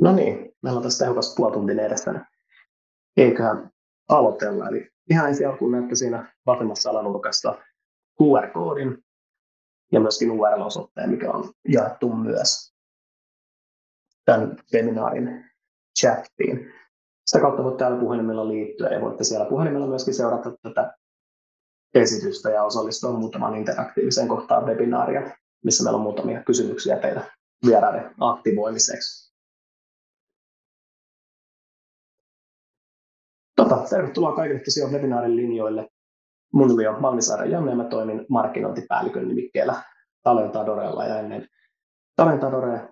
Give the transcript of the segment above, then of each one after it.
No niin, meillä on tässä tehokas puolituntinen edessä, niin eiköhän aloitella. Eli ihan ensi alkuun näette siinä vasemmassa alanurkassa QR-koodin ja myöskin URL-osoitteen, mikä on jaettu myös tämän webinaarin chattiin. Sitä kautta voitte täällä puhelimella liittyä ja voitte siellä puhelimella myöskin seurata tätä esitystä ja osallistua muutamaan interaktiiviseen kohtaan webinaaria, missä meillä on muutamia kysymyksiä teidän vieraiden aktivoimiseksi. Tervetuloa kaikille tosiaan webinaarin linjoille. Mun nimi on Malmisaaren Janne ja mä toimin markkinointipäällikön nimikkeellä Talentadorella ja ennen Talentadorea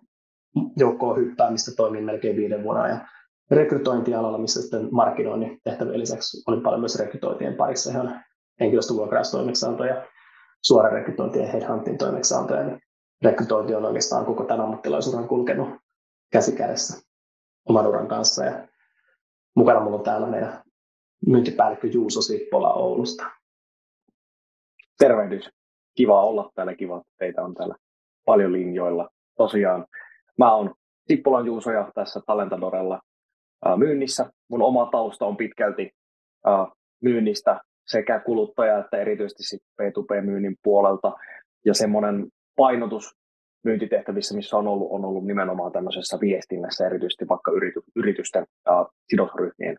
joukkoon hyppäämistä toimin melkein 5 vuoden ajan rekrytointialalla, missä sitten markkinoinnin tehtävien lisäksi olin paljon myös rekrytointien parissa ihan henkilöstövuokraustoimeksiantoja, suora rekrytointi ja headhunting toimeksiantoja. Niin rekrytointi on oikeastaan koko tämän ammattilaisuuden kulkenut käsi kädessä oman uran kanssa ja mukana mulla on täällä meidän myyntipäällikkö Juuso Sippola Oulusta. Tervehdys. Kiva olla täällä, kiva, että teitä on täällä paljon linjoilla. Tosiaan mä oon Sippolan Juuso ja tässä Talentadorella myynnissä. Mun oma tausta on pitkälti myynnistä sekä kuluttaja- että erityisesti B2B-myynnin puolelta. Ja semmoinen painotus myyntitehtävissä, missä on ollut nimenomaan tämmöisessä viestinnässä, erityisesti vaikka yritysten sidosryhmien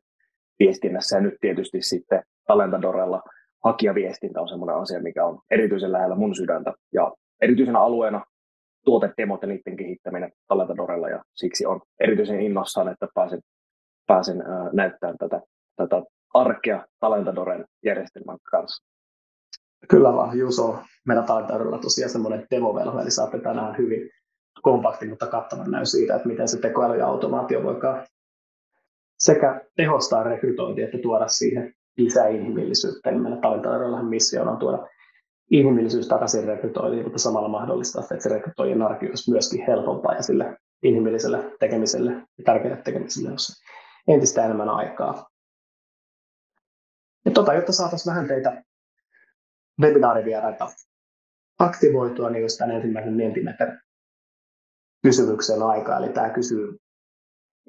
viestinnässä. Ja nyt tietysti sitten Talentadorella hakijaviestintä on semmoinen asia, mikä on erityisen lähellä mun sydäntä. Ja erityisenä alueena tuotedemot ja niiden kehittäminen Talentadorella. Ja siksi on erityisen innoissaan, että pääsen näyttämään tätä arkea Talentadoren järjestelmän kanssa. Kyllä vaan, Juuso, meillä Talentadorella tosiaan semmoinen demovelho, eli saatte tänään hyvin kompaktin, mutta kattavan näy siitä, että miten se tekoäly ja automaatio voikaan sekä tehostaa rekrytointia että tuoda siihen lisää inhimillisyyttä. Eli meillä Talentadorella missiona on tuoda inhimillisyys takaisin rekrytointiin, mutta samalla mahdollistaa että se rekrytoijien arki olisi myöskin helpompaa ja sille inhimilliselle tekemiselle ja tärkeälle tekemiselle, jos entistä enemmän aikaa. Ja jotta saataisiin vähän teitä webinaarivieraita aktivoitua, niin jos tämän ensimmäisen Mentimeter kysymyksen aikaa, eli tämä kysyy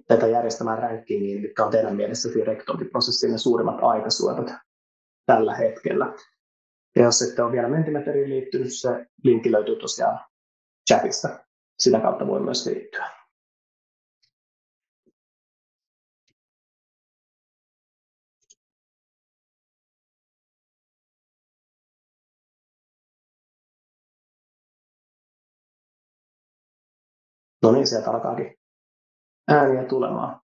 tätä järjestämään rankingiin, mitkä on teidän mielessä rekrytointiprosessin ne suurimmat aikasuotat tällä hetkellä. Ja jos ette ole vielä Mentimeteriin liittynyt, se linkki löytyy tosiaan chatista. Sitä kautta voi myös liittyä. No niin, sieltä alkaakin ääniä tulemaan.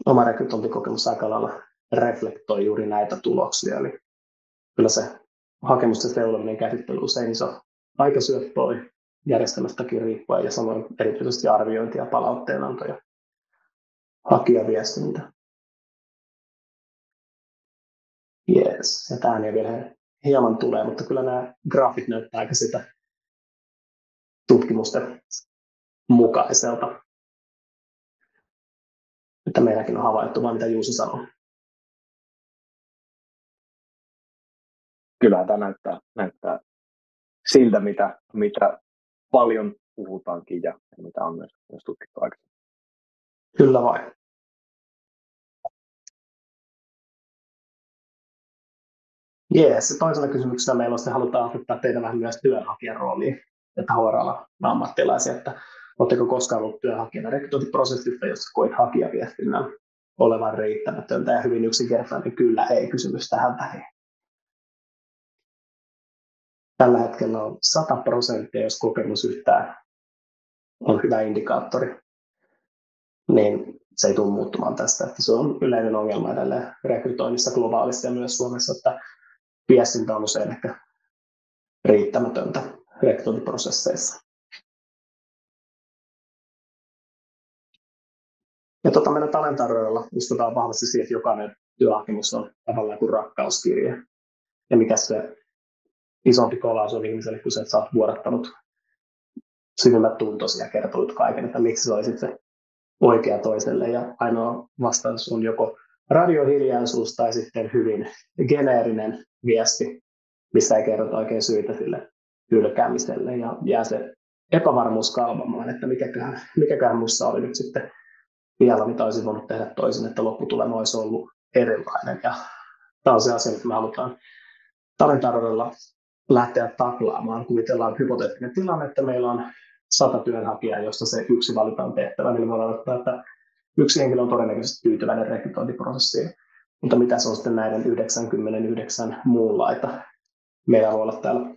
Oma rekrytointikokemus aika lailla reflektoi juuri näitä tuloksia. Eli kyllä se hakemusten seulominen käsittely usein iso aikasyöppö oli järjestelmästäkin riippuen ja samoin erityisesti arviointi ja palautteenanto ja hakijaviestintä. Yes. Ja tämä ääniä vielä hieman tulee, mutta kyllä nämä graafit näyttää aika sitä tutkimusten mukaiselta. Että meilläkin on havaittu, vaan mitä Juuso sanoo. Kyllä tämä näyttää siltä, mitä paljon puhutaankin ja mitä on myös tutkittu aikaisemmin. Kyllä vain. Jees, toisena kysymyksenä meillä on sitten halutaan asettaa teitä vähän myös työnhakijan rooliin, että HR-alan ammattilaisia, että oletteko koskaan ollut työnhakijana rekrytointiprosessissa, jossa koit hakijaviestinnän olevan riittämätöntä ja hyvin yksinkertainen kyllä ei kysymys tähän väliin. Tällä hetkellä on 100%, jos kokemus yhtään on hyvä indikaattori, niin se ei tule muuttumaan tästä. Että se on yleinen ongelma edelleen rekrytoinnissa globaalissa ja myös Suomessa, että viestintä on usein ehkä riittämätöntä rekrytointiprosesseissa. Ja meidän Talentadorella uskotaan vahvasti siihen, että jokainen työhakemus on tavallaan kuin rakkauskirje. Ja mikä se isompi kolaus on ihmiselle, kun sä oot vuodattanut syvimmät tuntosi ja kertonut kaiken, että miksi se olisi se oikea toiselle. Ja ainoa vastaus on joko radiohiljaisuus tai sitten hyvin geneerinen viesti, missä ei kerrota oikein syitä sille hylkäämiselle ja jää se epävarmuus kalvamaan, että mikäkään musta oli nyt sitten vielä, mitä olisin voinut tehdä toisin, että lopputulema olisi ollut erilainen. Ja tämä on se asia, mitä me halutaan Talentardorella lähteä taklaamaan. Kuvitellaan hypoteettinen tilanne, että meillä on 100 työnhakijaa, josta se yksi valitaan tehtävä, niin voidaan odottaa, että yksi henkilö on todennäköisesti tyytyväinen rekrytointiprosessiin. Mutta mitä se on sitten näiden 99 muun laita? Meillä voi olla täällä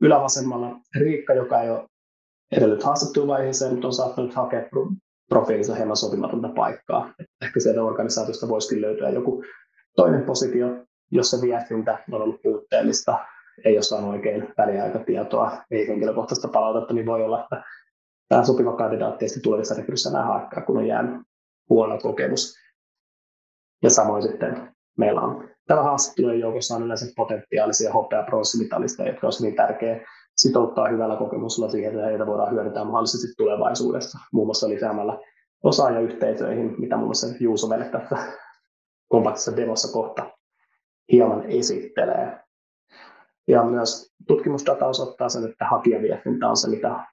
ylävasemmalla Riikka, joka ei ole edellyt haastatteluvaiheeseen, mutta on saattanut hakea profiilinsa hieman sopimatonta paikkaa. Ehkä sieltä organisaatiosta voisikin löytyä joku toinen positio, jossa viestintä on ollut puutteellista, ei ole saanut oikein väliaikatietoa, ei henkilökohtaista palautetta, niin voi olla, että tämä sopiva kandidaatti ei tulevissa rekryissä enää haekkaa, kun on jäänyt huono kokemus. Ja samoin sitten meillä on tällä haastattelujen joukossa on yleensä potentiaalisia hopea- ja pronssimitalisteja, jotka olisi hyvin tärkeää sitouttaa hyvällä kokemuksella siihen, että heitä voidaan hyödyntää mahdollisesti tulevaisuudessa, muun muassa lisäämällä osaajayhteisöihin, mitä muun muassa Juuso meille tässä kompaktissa demossa kohta hieman esittelee. Ja myös tutkimusdata osoittaa sen, että hakijaviestintä on se, mitä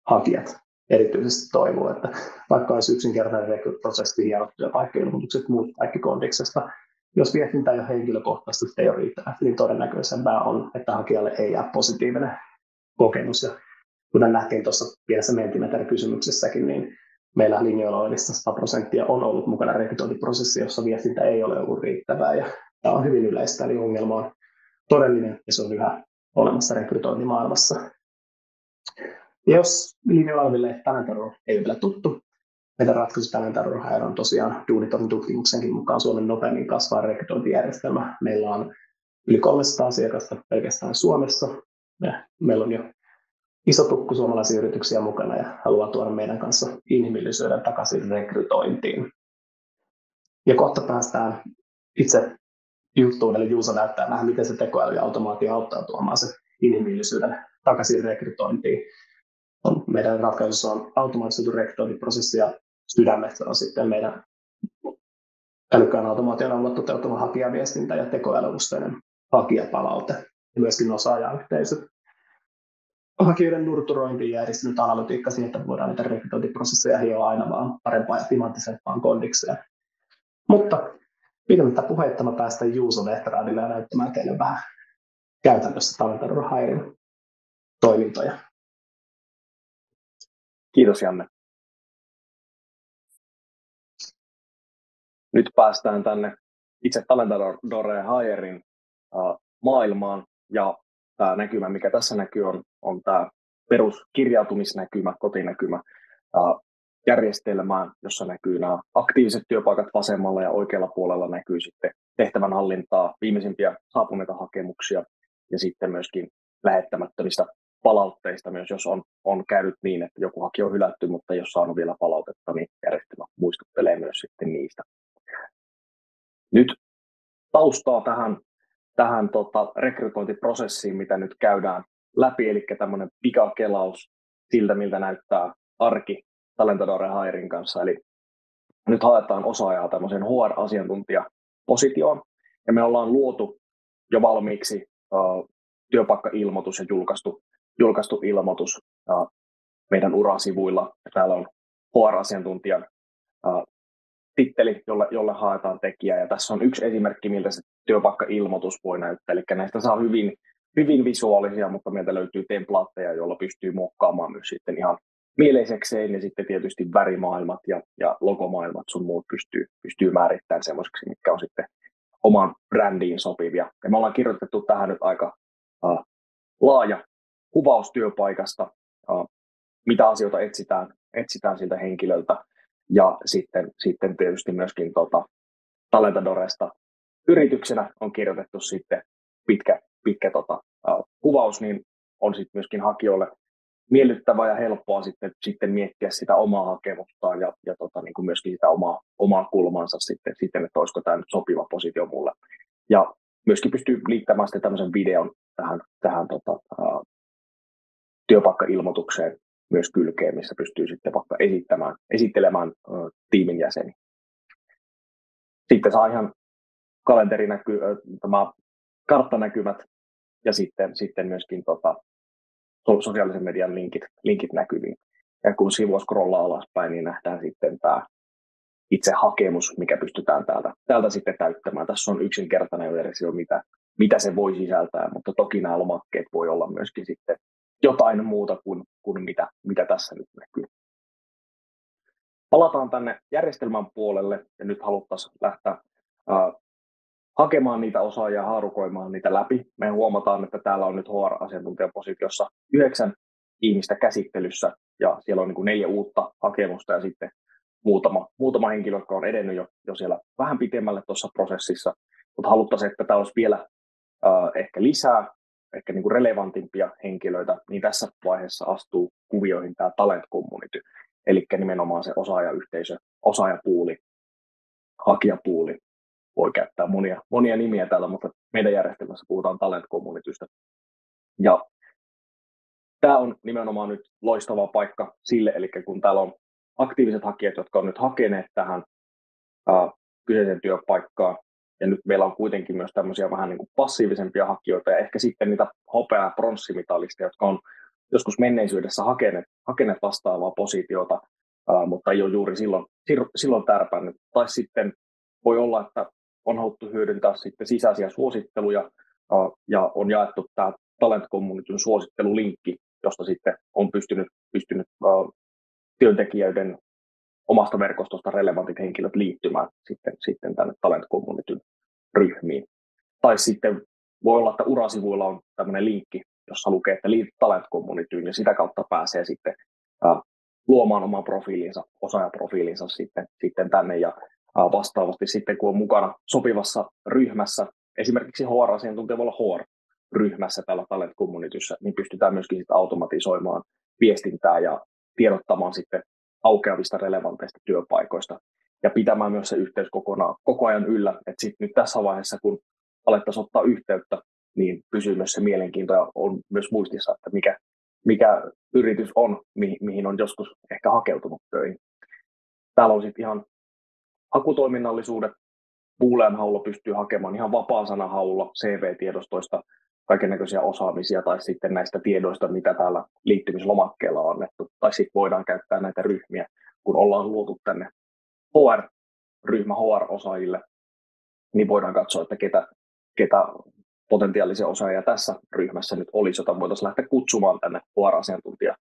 hakijat erityisesti toivoo, että vaikka olisi yksinkertainen rekryprosessi, hienot työpaikkailmoitukset, muut kaikki kondiksesta, jos viestintä ei ole henkilökohtaisesti, ei ole riittävästi, niin todennäköisempää on, että hakijalle ei jää positiivinen kokemus. Ja kuten nähtiin tuossa pienessä Mentimeter-kysymyksessäkin, niin meillä linjoilla olevista 100% on ollut mukana rekrytointiprosessi, jossa viestintä ei ole ollut riittävää. Ja tämä on hyvin yleistä, eli ongelma on todellinen ja se on yhä olemassa rekrytointimaailmassa. Ja jos linjoilla oleville Talentardor ei ole vielä tuttu, meidän ratkaisu Talentardor on tosiaan Duunitorin tutkimuksenkin mukaan Suomen nopeammin kasvaa rekrytointijärjestelmä. Meillä on yli 300 asiakasta pelkästään Suomessa. Meillä on jo iso tukku suomalaisia yrityksiä mukana ja haluaa tuoda meidän kanssa inhimillisyyden takaisin rekrytointiin. Ja kohta päästään itse juttuun, eli Juuso näyttää vähän, miten se tekoäly ja automaatio auttaa tuomaan sen inhimillisyyden takaisin rekrytointiin. Meidän ratkaisussa on automatisoitu rekrytointiprosessi ja sydämessä on sitten meidän älykkään automaation avulla toteutuva hakijaviestintä ja tekoälyusteinen hakijapalaute ja myöskin osaajayhteisöt. Hakijoiden nurturointiin järjestänyt analytiikka siihen, että voidaan näitä rekrytointiprosesseja hioa aina vaan parempaan ja timanttisempaan kondikseen. Mutta pidemmittä puheitta mä päästän Juuso Lehteraadille ja näyttämään teille vähän käytännössä Talentardor Hiren toimintoja. Kiitos Janne. Nyt päästään tänne itse Talentardor Hiren maailmaan ja tämä näkymä, mikä tässä näkyy, on tämä peruskirjautumisnäkymä, kotinäkymä järjestelmään, jossa näkyy nämä aktiiviset työpaikat vasemmalla ja oikealla puolella näkyy sitten tehtävänhallintaa, viimeisimpiä saapuneita hakemuksia ja sitten myöskin lähettämättömistä palautteista myös, jos on käynyt niin, että joku hakija on hylätty, mutta ei ole saanut vielä palautetta, niin järjestelmä muistuttelee myös sitten niistä. Nyt taustaa tähän rekrytointiprosessiin, mitä nyt käydään läpi, eli tämmöinen pikakelaus siltä, miltä näyttää arki Talentardor Hiren kanssa. Eli nyt haetaan osaajaa tämmöiseen HR-asiantuntijapositioon, ja me ollaan luotu jo valmiiksi työpaikkailmoitus ja julkaistu ilmoitus meidän urasivuilla. Ja täällä on HR-asiantuntijan titteli, jolle haetaan tekijää. Ja tässä on yksi esimerkki, miltä se työpaikkailmoitus voi näyttää. Eli näistä saa hyvin visuaalisia, mutta meiltä löytyy templaatteja, joilla pystyy muokkaamaan myös sitten ihan mieleisekseen. Ja sitten tietysti värimaailmat ja logomaailmat sun muut pystyy määrittämään semmoiseksi, mitkä on sitten oman brändiin sopivia. Ja me ollaan kirjoitettu tähän nyt aika laaja kuvaus työpaikasta, mitä asioita etsitään siltä henkilöltä. Ja sitten tietysti myöskin Talentardoresta yrityksenä on kirjoitettu sitten pitkä kuvaus, niin on sitten myöskin hakijoille miellyttävää ja helppoa sitten miettiä sitä omaa hakemustaan ja niin kuin myöskin sitä omaa kulmansa sitten, että olisiko tämä nyt sopiva positio mulle. Ja myöskin pystyy liittämään sitten tämmöisen videon tähän työpaikkailmoitukseen myös kylkeen, missä pystyy sitten vaikka esittelemään tiimin jäseniä. Sitten saa ihan karttanäkymät ja sitten myöskin sosiaalisen median linkit näkyviin. Ja kun sivua scrollaa alaspäin, niin nähdään sitten tämä itse hakemus, mikä pystytään täältä sitten täyttämään. Tässä on yksinkertainen versio, mitä se voi sisältää, mutta toki nämä lomakkeet voi olla myöskin sitten jotain muuta kuin mitä tässä nyt näkyy. Palataan tänne järjestelmän puolelle ja nyt haluttaisiin lähteä hakemaan niitä osaajia, haarukoimaan niitä läpi. Me huomataan, että täällä on nyt HR-asiantuntijapositiossa 9 ihmistä käsittelyssä ja siellä on niin kuin 4 uutta hakemusta ja sitten muutama henkilö, jotka on edennyt jo siellä vähän pitemmälle tuossa prosessissa, mutta haluttaisiin, että tämä olisi vielä ehkä lisää, ehkä niin kuin relevantimpia henkilöitä, niin tässä vaiheessa astuu kuvioihin tämä talent community, eli nimenomaan se osaajayhteisö, osaajapuuli, hakijapuuli. Voi käyttää monia nimiä täällä, mutta meidän järjestelmässä puhutaan talent communitystä. Ja tämä on nimenomaan nyt loistava paikka sille, eli kun täällä on aktiiviset hakijat, jotka on nyt hakeneet tähän kyseisen työpaikkaan, ja nyt meillä on kuitenkin myös tämmöisiä vähän niin kuin passiivisempia hakijoita, ja ehkä sitten niitä hopea- ja pronssimitalisteja, jotka on joskus menneisyydessä hakeneet vastaavaa positiota, mutta ei ole juuri silloin tärpännyt. Tai sitten voi olla, että on haluttu hyödyntää sitten sisäisiä suositteluja, ja on jaettu tämä Talent Communityn suosittelulinkki, josta sitten on pystynyt työntekijöiden omasta verkostosta relevantit henkilöt liittymään sitten tänne Talent Communityn ryhmiin. Tai sitten voi olla, että urasivuilla on tämmöinen linkki, jossa lukee, että liity Talent Communityyn, ja sitä kautta pääsee sitten luomaan oman profiilinsa, osaajaprofiilinsa sitten tänne, ja vastaavasti sitten kun on mukana sopivassa ryhmässä, esimerkiksi HR-asiantuntija voi olla HR-ryhmässä tällä Talent Communityssä, niin pystytään myöskin sitten automatisoimaan viestintää ja tiedottamaan sitten aukeavista relevanteista työpaikoista ja pitämään myös se yhteys koko ajan yllä, että sitten nyt tässä vaiheessa, kun alettaisiin ottaa yhteyttä, niin pysyy myös se mielenkiinto ja on myös muistissa, että mikä yritys on, mihin on joskus ehkä hakeutunut töihin. Täällä on sitten ihan hakutoiminnallisuudet, Boolean haulla pystyy hakemaan ihan vapaa-sanahaulla CV-tiedostoista kaikennäköisiä osaamisia tai sitten näistä tiedoista, mitä täällä liittymislomakkeella on annettu. Tai sitten voidaan käyttää näitä ryhmiä, kun ollaan luotu tänne HR-ryhmä HR-osaajille, niin voidaan katsoa, että ketä potentiaalisia osaajia tässä ryhmässä nyt olisi, jota voitaisiin lähteä kutsumaan tänne HR-asiantuntija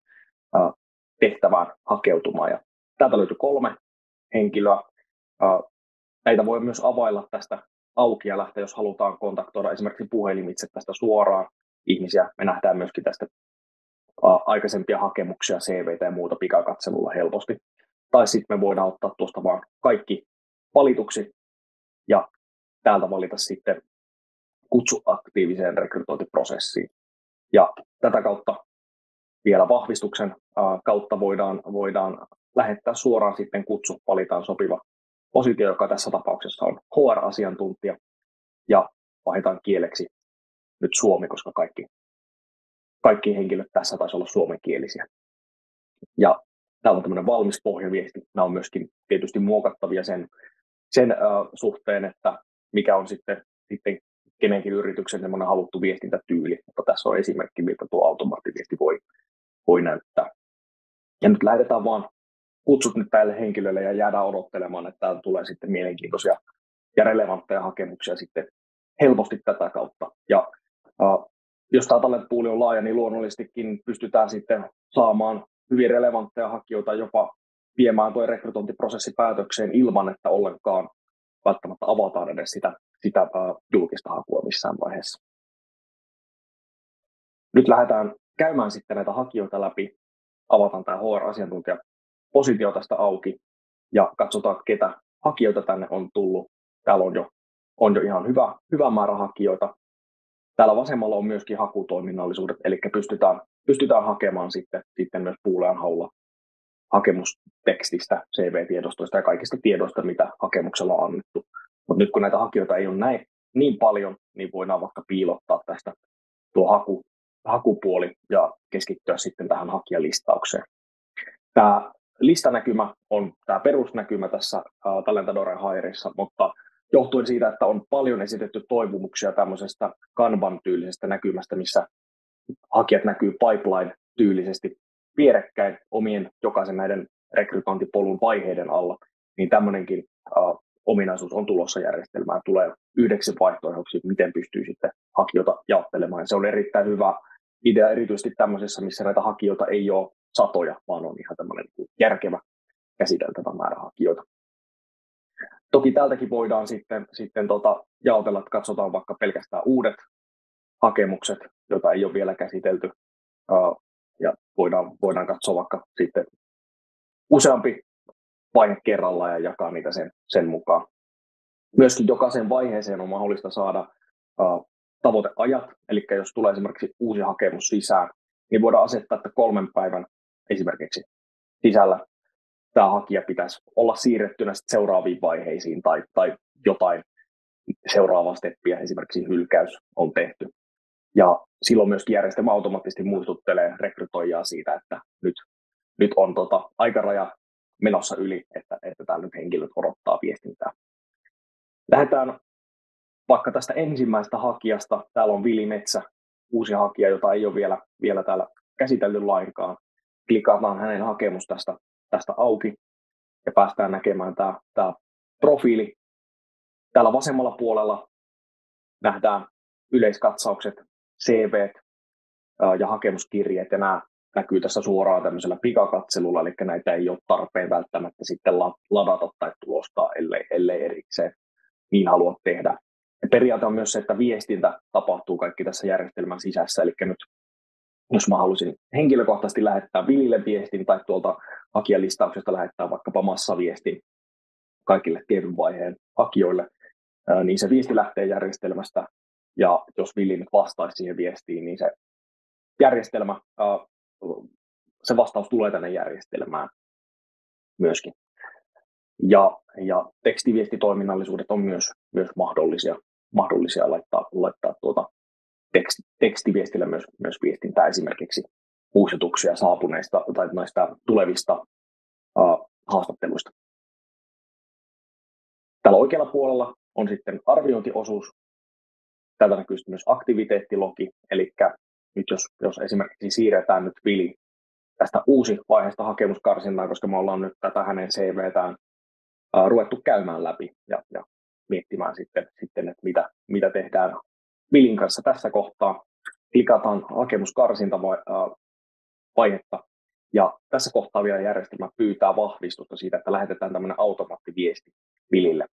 tehtävään hakeutumaan. Ja täältä löytyy 3 henkilöä. Näitä voi myös availla tästä auki ja lähteä, jos halutaan kontaktoida esimerkiksi puhelimitse tästä suoraan ihmisiä. Me nähdään myöskin tästä aikaisempia hakemuksia, CVtä ja muuta pikakatselulla helposti. Tai sitten me voidaan ottaa tuosta vaan kaikki valituksi ja täältä valita sitten kutsu aktiiviseen rekrytointiprosessiin. Ja tätä kautta vielä vahvistuksen kautta voidaan lähettää suoraan sitten kutsu, valitaan sopiva positio, joka tässä tapauksessa on HR-asiantuntija, ja vaihdetaan kieleksi nyt suomi, koska kaikki henkilöt tässä taisi olla suomenkielisiä. Ja täällä on tämmöinen valmis pohjaviesti. Nämä on myöskin tietysti muokattavia sen suhteen, että mikä on sitten kenenkin yrityksen semmoinen haluttu viestintätyyli, mutta tässä on esimerkki, miltä tuo automaattiviesti voi näyttää. Ja nyt lähdetään vaan kutsut nyt tälle henkilölle ja jäädään odottelemaan, että täällä tulee sitten mielenkiintoisia ja relevantteja hakemuksia sitten helposti tätä kautta. Ja jos tämä talent pool on laaja, niin luonnollisestikin pystytään sitten saamaan hyvin relevantteja hakijoita jopa viemään tuo rekrytointiprosessi päätökseen ilman, että ollenkaan välttämättä avataan edes sitä julkista hakua missään vaiheessa. Nyt lähdetään käymään sitten näitä hakijoita läpi, avataan tämä HR-asiantuntijapositio tästä auki ja katsotaan, ketä hakijoita tänne on tullut. Täällä on jo ihan hyvä määrä hakijoita. Täällä vasemmalla on myöskin hakutoiminnallisuudet, eli pystytään hakemaan sitten myös Boolean haulla hakemustekstistä, CV-tiedostoista ja kaikista tiedoista, mitä hakemuksella on annettu. Mutta nyt kun näitä hakijoita ei ole niin paljon, niin voidaan vaikka piilottaa tästä tuo hakupuoli ja keskittyä sitten tähän hakijalistaukseen. Tämä listanäkymä on tämä perusnäkymä tässä Talentadoren Hireissa, mutta johtuen siitä, että on paljon esitetty toivomuksia tämmöisestä Kanban-tyylisestä näkymästä, missä hakijat näkyy pipeline-tyylisesti vierekkäin omien jokaisen näiden rekrytointipolun vaiheiden alla, niin tämmöinenkin ominaisuus on tulossa järjestelmään, tulee yhdeksi vaihtoehdoksi, miten pystyy sitten hakijoita jaottelemaan. Ja se on erittäin hyvä idea erityisesti tämmöisessä, missä näitä hakijoita ei ole satoja, vaan on ihan tämmöinen järkevä käsiteltävä määrä hakijoita. Toki täältäkin voidaan sitten jaotella, että katsotaan vaikka pelkästään uudet hakemukset, joita ei ole vielä käsitelty, ja voidaan katsoa vaikka sitten useampi vaihe kerrallaan ja jakaa niitä sen mukaan. Myöskin jokaisen vaiheeseen on mahdollista saada tavoiteajat, eli jos tulee esimerkiksi uusi hakemus sisään, niin voidaan asettaa, että 3 päivän esimerkiksi sisällä tämä hakija pitäisi olla siirrettynä seuraaviin vaiheisiin tai jotain seuraavaa steppiä, esimerkiksi hylkäys on tehty. Ja silloin myöskin järjestelmä automaattisesti muistuttelee rekrytoijaa siitä, että nyt on aikaraja menossa yli, että täällä nyt henkilöt odottaa viestintää. Lähdetään vaikka tästä ensimmäisestä hakijasta. Täällä on Vili Metsä, uusi hakija, jota ei ole vielä täällä käsitelty lainkaan. Klikataan hänen hakemus tästä auki ja päästään näkemään tämä profiili. Täällä vasemmalla puolella nähdään yleiskatsaukset, CV:t ja hakemuskirjeet, ja nämä näkyy tässä suoraan tämmöisellä pikakatselulla, eli näitä ei ole tarpeen välttämättä sitten ladata tai tulostaa, ellei erikseen niin halua tehdä. Ja periaate on myös se, että viestintä tapahtuu kaikki tässä järjestelmän sisässä, eli nyt jos mä haluaisin henkilökohtaisesti lähettää Vilille viestin tai tuolta hakijalistauksesta lähettää vaikkapa massaviestin kaikille tietyn vaiheen hakijoille, niin se viesti lähtee järjestelmästä, ja jos Vili nyt vastaisi siihen viestiin, niin se järjestelmä, se vastaus tulee tänne järjestelmään myöskin. Ja tekstiviestitoiminnallisuudet on myös mahdollisia laittaa tekstiviestillä myös viestintää, esimerkiksi muistutuksia saapuneista tai näistä tulevista haastatteluista. Täällä oikealla puolella on sitten arviointiosuus. Täältä näkyy myös aktiviteettilogi, eli nyt jos esimerkiksi siirretään nyt Vili tästä uusi vaiheesta hakemuskarsintaan, koska me ollaan nyt tätä hänen CV:tään ruvettu käymään läpi ja miettimään sitten että mitä tehdään Vilin kanssa tässä kohtaa. Klikataan hakemuskarsinta vaihetta, ja tässä kohtaa vielä järjestelmä pyytää vahvistusta siitä, että lähetetään tämmöinen automaattiviesti Vilille,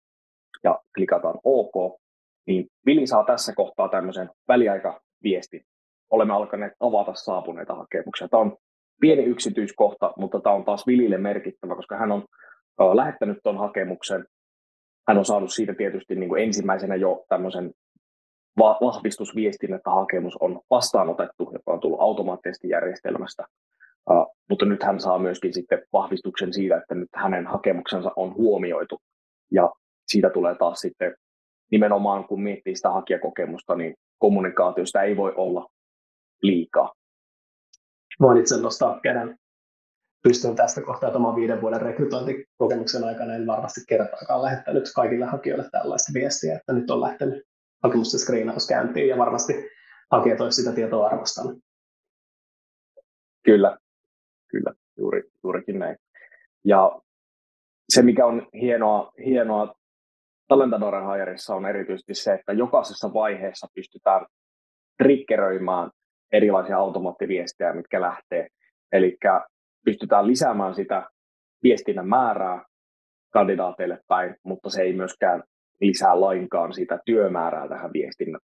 ja klikataan OK, niin Vili saa tässä kohtaa tämmöisen väliaikaviestin. Olemme alkaneet avata saapuneita hakemuksia. Tämä on pieni yksityiskohta, mutta tämä on taas Vilille merkittävä, koska hän on lähettänyt tuon hakemuksen. Hän on saanut siitä tietysti niin kuin ensimmäisenä jo tämmöisen vahvistusviestin, että hakemus on vastaanotettu, joka on tullut automaattisesti järjestelmästä. Mutta nyt hän saa myöskin sitten vahvistuksen siitä, että nyt hänen hakemuksensa on huomioitu. Ja siitä tulee taas sitten nimenomaan, kun miettii sitä hakijakokemusta, niin kommunikaatiosta ei voi olla liikaa. Voin itse nostaa käden pystyn tästä kohtaa, että oman 5 vuoden rekrytointikokemuksen aikana en varmasti kertaakaan lähettänyt kaikille hakijoille tällaista viestiä, että nyt on lähtenyt hakemusten screenaus käyntiin, ja varmasti hakijat olisi sitä tietoa arvostanut. Kyllä, juurikin näin. Ja se, mikä on hienoa Talentadoren Hireissa, on erityisesti se, että jokaisessa vaiheessa pystytään triggeröimään erilaisia automaattiviestejä, mitkä lähtee. Eli pystytään lisäämään sitä viestinnän määrää kandidaateille päin, mutta se ei myöskään lisää lainkaan sitä työmäärää tähän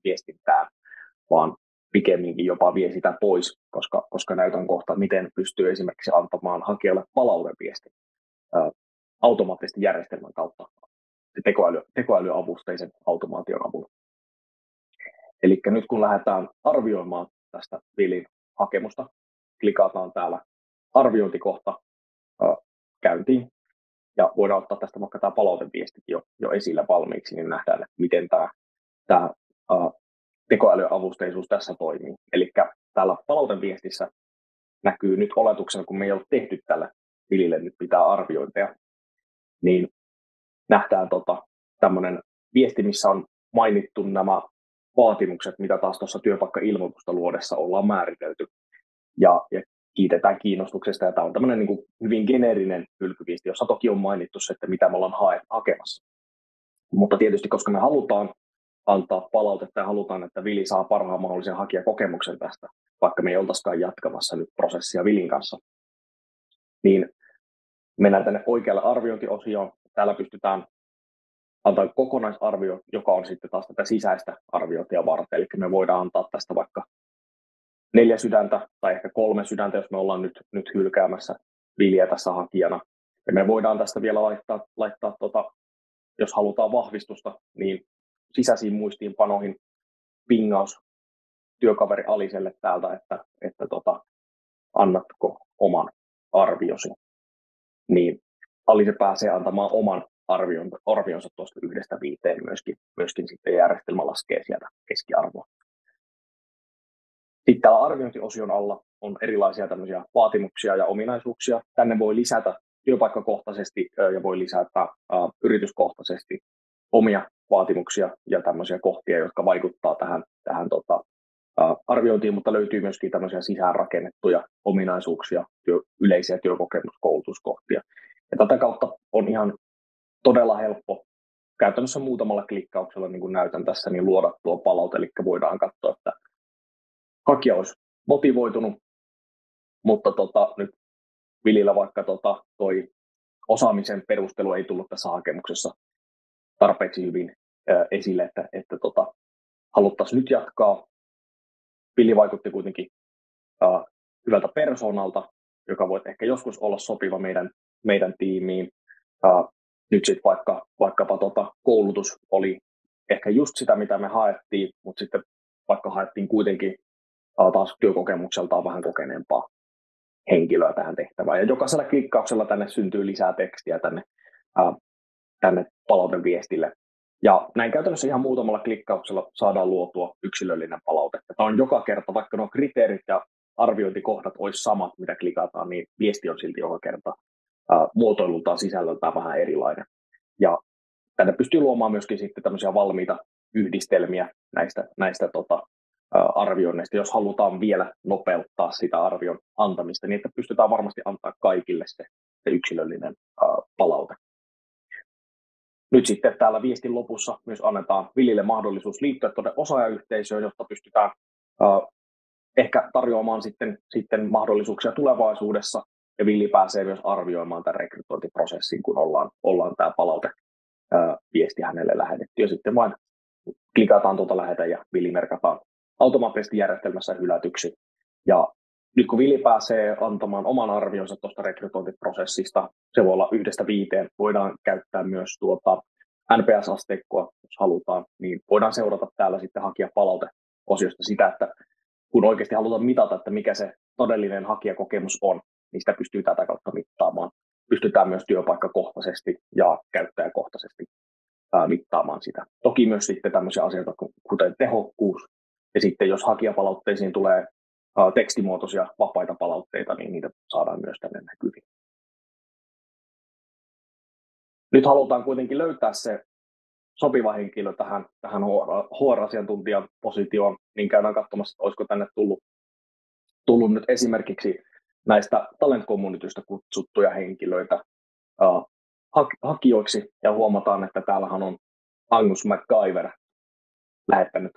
viestintään, vaan pikemminkin jopa vie sitä pois, koska näytän kohta, miten pystyy esimerkiksi antamaan hakijalle palauteviestin automaattisesti järjestelmän kautta tekoälyavusteisen automaation avulla. Eli nyt kun lähdetään arvioimaan tästä Vilin hakemusta, klikataan täällä arviointikohta käyntiin, ja voidaan ottaa tästä vaikka tämä palauteviestikin jo esillä valmiiksi, niin nähdään, että miten tämä tekoälyavusteisuus tässä toimii. Eli täällä palauteviestissä näkyy nyt oletuksena, kun me ei ole tehty tälle Vilille nyt pitää arviointeja, niin nähdään tämmöinen viesti, missä on mainittu nämä vaatimukset, mitä taas tuossa työpaikka-ilmoitusta luodessa ollaan määritelty. Ja kiitetään kiinnostuksesta, ja tämä on tämmöinen niin kuin hyvin geneerinen hylkyviesti, jossa toki on mainittu se, että mitä me ollaan hakemassa. Mutta tietysti, koska me halutaan antaa palautetta ja halutaan, että Vili saa parhaan mahdollisen hakijakokemuksen tästä, vaikka me ei oltaisikaan jatkamassa nyt prosessia Vilin kanssa, niin mennään tänne oikealle arviointiosioon. Täällä pystytään antaa kokonaisarvio, joka on sitten taas tätä sisäistä arviointia varten. Eli me voidaan antaa tästä vaikka 4 sydäntä tai ehkä 3 sydäntä, jos me ollaan nyt hylkäämässä Viliä tässä hakijana. Ja me voidaan tästä vielä laittaa jos halutaan vahvistusta, niin sisäisiin muistiinpanoihin pingaus työkaveri Aliselle täältä, että annatko oman arviosi. Niin Alise pääsee antamaan oman arvionsa tuosta 1-5 myöskin sitten järjestelmä laskee sieltä keskiarvoa. Sitten täällä arviointiosion alla on erilaisia tämmöisiä vaatimuksia ja ominaisuuksia. Tänne voi lisätä työpaikkakohtaisesti ja voi lisätä yrityskohtaisesti omia vaatimuksia ja tämmöisiä kohtia, jotka vaikuttaa tähän arviointiin, mutta löytyy myöskin tämmöisiä sisäänrakennettuja ominaisuuksia, yleisiä työkokemuskoulutuskohtia. Ja tätä kautta on ihan todella helppo käytännössä muutamalla klikkauksella, niin kuin näytän tässä, niin luoda tuo palaute, eli voidaan katsoa, että hakija olisi motivoitunut, mutta nyt Vilillä vaikka toi osaamisen perustelu ei tullut tässä hakemuksessa tarpeeksi hyvin esille, että haluttaisiin nyt jatkaa. Vili vaikutti kuitenkin hyvältä persoonalta, joka voi ehkä joskus olla sopiva meidän tiimiin. Nyt sitten vaikkapa koulutus oli ehkä just sitä, mitä me haettiin, mutta sitten vaikka haettiin kuitenkin taas työkokemukseltaan vähän kokeneempaa henkilöä tähän tehtävään. Ja jokaisella klikkauksella tänne syntyy lisää tekstiä tänne palauteviestille. Ja näin käytännössä ihan muutamalla klikkauksella saadaan luotua yksilöllinen palaute. Tämä on joka kerta, vaikka nuo kriteerit ja arviointikohdat olisi samat, mitä klikataan, niin viesti on silti joka kerta muotoilultaan sisällöltään vähän erilainen. Ja tänne pystyy luomaan myöskin sitten tämmöisiä valmiita yhdistelmiä näistä arvioinneista, jos halutaan vielä nopeuttaa sitä arvion antamista, niin että pystytään varmasti antaa kaikille se yksilöllinen palaute. Nyt sitten täällä viestin lopussa myös annetaan Vilille mahdollisuus liittyä tuonne osaajayhteisöön, jotta pystytään ehkä tarjoamaan sitten mahdollisuuksia tulevaisuudessa, ja Vili pääsee myös arvioimaan tämän rekrytointiprosessin, kun ollaan tämä palaute viesti hänelle lähetetty, ja sitten vain klikataan tuota lähetä ja Vili merkataan automaattisesti järjestelmässä hylätyksi. Ja nyt kun Vili pääsee antamaan oman arvionsa tuosta rekrytointiprosessista, se voi olla 1-5, voidaan käyttää myös NPS-asteikkoa, jos halutaan, niin voidaan seurata täällä sitten hakijapalaute-osiosta sitä, että kun oikeasti halutaan mitata, että mikä se todellinen hakijakokemus on, niin sitä pystyy tätä kautta mittaamaan. Pystytään myös työpaikkakohtaisesti ja käyttäjäkohtaisesti mittaamaan sitä. Toki myös sitten tämmöisiä asioita kuten tehokkuus, ja sitten jos hakijapalautteisiin tulee tekstimuotoisia vapaita palautteita, niin niitä saadaan myös tänne näkyviin. Nyt kuitenkin löytää se sopiva henkilö tähän HR-asiantuntijan positioon, niin käydään katsomassa, että olisiko tänne tullut nyt esimerkiksi näistä Talent Communitystä kutsuttuja henkilöitä hakijoiksi, ja huomataan, että täällähän on Angus MacGyver lähettänyt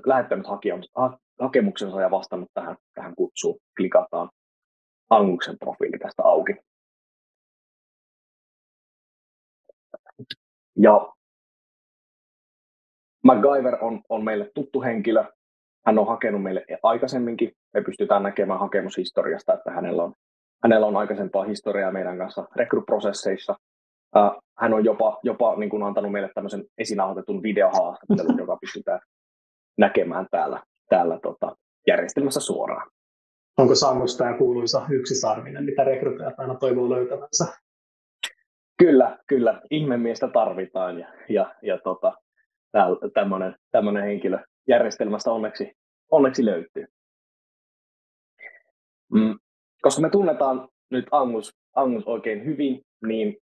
hakemuksensa ja vastannut tähän kutsuun. Klikataan Anguksen profiili tästä auki. Ja MacGyver on meille tuttu henkilö. Hän on hakenut meille aikaisemminkin. Me pystytään näkemään hakemushistoriasta, että hänellä on aikaisempaa historiaa meidän kanssa rekryprosesseissa. Hän on jopa niin kuin antanut meille tämmöisen esinauhoitetun videohaastattelun, joka pystytään näkemään täällä järjestelmässä suoraan. Onko Sangus tämä kuuluisa yksisarvinen, mitä rekrytäjät aina toivoo löytävänsä? Kyllä. Ihmemiestä tarvitaan ja tämmöinen henkilö järjestelmästä onneksi löytyy. Koska me tunnetaan nyt Angus oikein hyvin, niin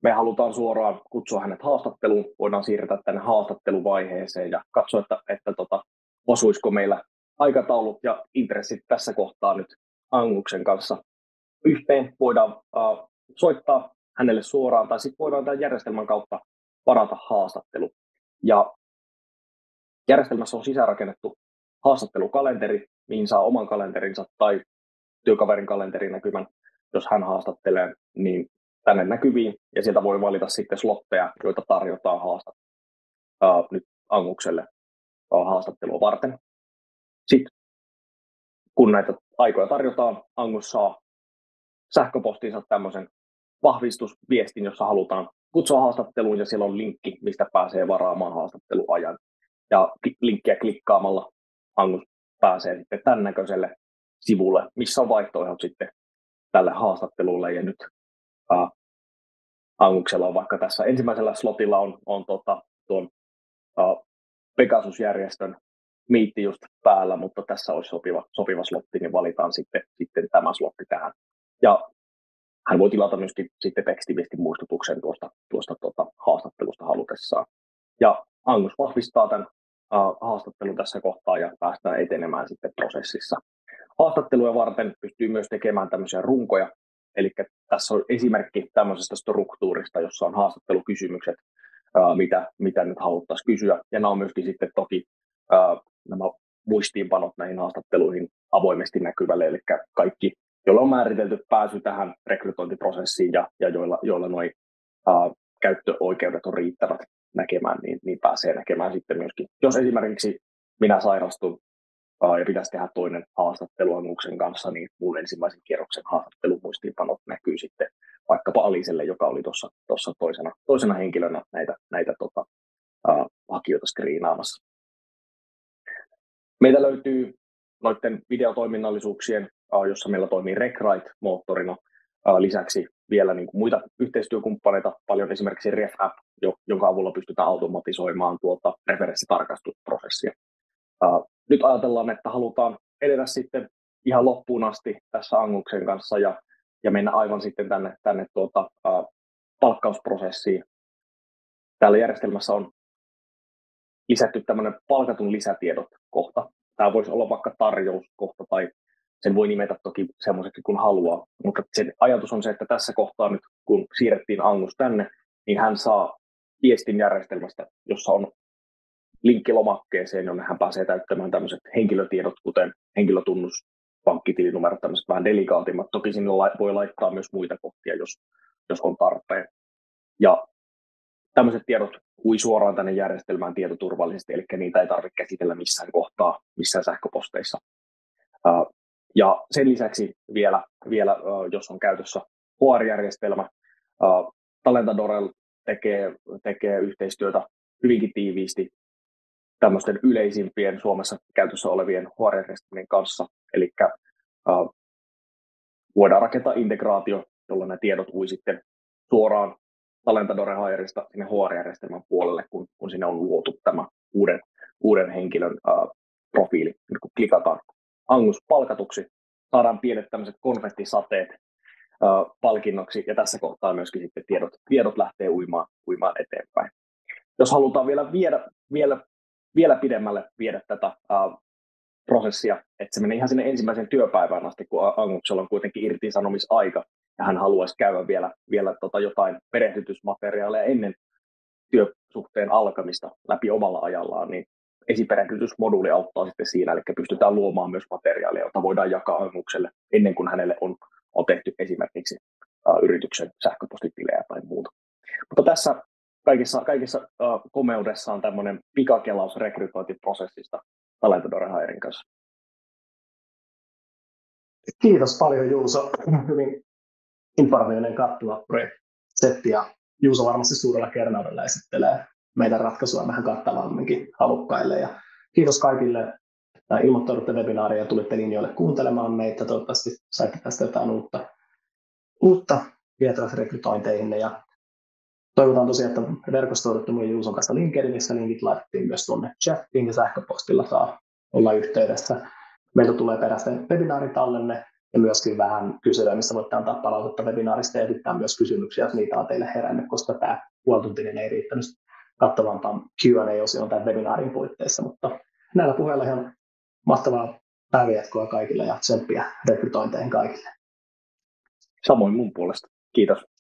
me halutaan suoraan kutsua hänet haastatteluun. Voidaan siirtää tänne haastatteluvaiheeseen ja katsoa, että osuisiko meillä aikataulut ja intressit tässä kohtaa nyt Anguksen kanssa yhteen. Voidaan soittaa hänelle suoraan tai sitten voidaan tämän järjestelmän kautta varata haastattelu. Ja järjestelmässä on sisäänrakennettu haastattelukalenteri, mihin saa oman kalenterinsa tai työkaverin kalenterin näkymän, jos hän haastattelee, niin tänne näkyviin, ja sieltä voi valita sitten slotteja, joita tarjotaan nyt Angukselle haastattelua varten. Sitten kun näitä aikoja tarjotaan, Angus saa sähköpostinsa tämmöisen vahvistusviestin, jossa halutaan kutsua haastatteluun, ja siellä on linkki, mistä pääsee varaamaan haastatteluajan. Ja linkkiä klikkaamalla Angus pääsee sitten tämän näköiselle sivulle, missä on vaihtoehdot sitten tälle haastattelulle. Ja nyt Anguksella on vaikka tässä ensimmäisellä slotilla on tuon Pegasus-järjestön miitti just päällä, mutta tässä olisi sopiva slotti, niin valitaan sitten tämä slotti tähän. Ja hän voi tilata myöskin sitten tekstiviestin muistutuksen tuosta haastattelusta halutessaan. Ja Angus vahvistaa tämän haastattelun tässä kohtaa ja päästään etenemään sitten prosessissa. Haastatteluja varten pystyy myös tekemään tämmöisiä runkoja, eli tässä on esimerkki tämmöisestä struktuurista, jossa on haastattelukysymykset, mitä nyt haluttaisiin kysyä, ja nämä on myöskin sitten toki nämä muistiinpanot näihin haastatteluihin avoimesti näkyvälle, eli kaikki, joilla on määritelty pääsy tähän rekrytointiprosessiin ja joilla nuo käyttöoikeudet on riittävät näkemään, niin pääsee näkemään sitten myöskin. Jos esimerkiksi minä sairastun ja pitäisi tehdä toinen haastattelu Anguksen kanssa, niin mun ensimmäisen kierroksen haastattelumuistiinpanot näkyy sitten vaikkapa Aliselle, joka oli tuossa toisena henkilönä näitä hakijoita skriinaamassa. Meitä löytyy noiden videotoiminnallisuuksien, jossa meillä toimii RecRite-moottorina, lisäksi vielä niin kuin muita yhteistyökumppaneita, paljon esimerkiksi RefApp, jonka avulla pystytään automatisoimaan referenssitarkastusprosessia. Nyt ajatellaan, että halutaan edetä sitten ihan loppuun asti tässä Anguksen kanssa ja mennä aivan sitten tänne palkkausprosessiin. Täällä järjestelmässä on lisätty tämmöinen palkatun lisätiedot kohta. Tämä voisi olla vaikka tarjouskohta tai sen voi nimetä toki semmoiseksi kuin haluaa, mutta sen ajatus on se, että tässä kohtaa nyt kun siirrettiin Angus tänne, niin hän saa viestin järjestelmästä, jossa on linkki lomakkeeseen, jonne hän pääsee täyttämään tämmöiset henkilötiedot, kuten henkilötunnus, pankkitilinumerot, tämmöiset vähän delikaatimmat. Toki sinne voi laittaa myös muita kohtia, jos on tarpeen. Ja tämmöiset tiedot hui suoraan tänne järjestelmään tietoturvallisesti, eli niitä ei tarvitse käsitellä missään kohtaa, missään sähköposteissa. Ja sen lisäksi vielä jos on käytössä HR-järjestelmä, Talentadorel tekee yhteistyötä hyvinkin tiiviisti tämmöisten yleisimpien Suomessa käytössä olevien HR-järjestelmien kanssa. Eli voidaan rakentaa integraatio, jolla nämä tiedot ui sitten suoraan Talentadore Hireista sinne HR-järjestelmän puolelle, kun sinne on luotu tämä uuden henkilön profiili. Nyt kun klikataan Angus palkatuksi, saadaan pienet tämmöiset konfettisateet palkinnoksi, ja tässä kohtaa myöskin sitten tiedot lähtee uimaan eteenpäin. Jos halutaan vielä pidemmälle viedä tätä prosessia, että se menee ihan sinne ensimmäiseen työpäivään asti, kun Anguksella on kuitenkin irtisanomisaika, ja hän haluaisi käydä vielä jotain perehdytysmateriaaleja ennen työsuhteen alkamista läpi omalla ajallaan, niin esiperehdytysmoduuli auttaa sitten siinä, eli pystytään luomaan myös materiaalia, jota voidaan jakaa Angukselle ennen kuin hänelle on tehty esimerkiksi yrityksen sähköpostitilejä tai muuta. Mutta tässä kaikissa komeudessa on tämmöinen pikakelaus rekrytointiprosessista Talentadore Hiren kanssa. Kiitos paljon Juuso. Hyvin informaatioinen kattava setti ja Juuso varmasti suurella kernaudella esittelee meidän ratkaisua vähän kattavamminkin halukkaille. Ja kiitos kaikille, että ilmoittaudutte webinaariin ja tulitte linjoille kuuntelemaan meitä. Toivottavasti saitte tästä jotain uutta vietävästi rekrytointeihin. Ja toivotaan tosiaan, että verkostoidutte minun Juuson kanssa LinkedInissä. Linkit laitettiin myös tuonne chattiin ja sähköpostilla saa olla yhteydessä. Meiltä tulee perästä webinaaritallenne ja myöskin vähän kyselyä, missä voitte antaa palautetta webinaarista ja esittää myös kysymyksiä, jos niitä on teille herännyt, koska tämä puolituntinen ei riittänyt kattavampaan Q&A-osioon tämän webinaarin puitteissa, mutta näillä puheilla ihan mahtavaa päivänjatkoa kaikille ja tsemppiä rekrytointeihin kaikille. Samoin mun puolesta. Kiitos.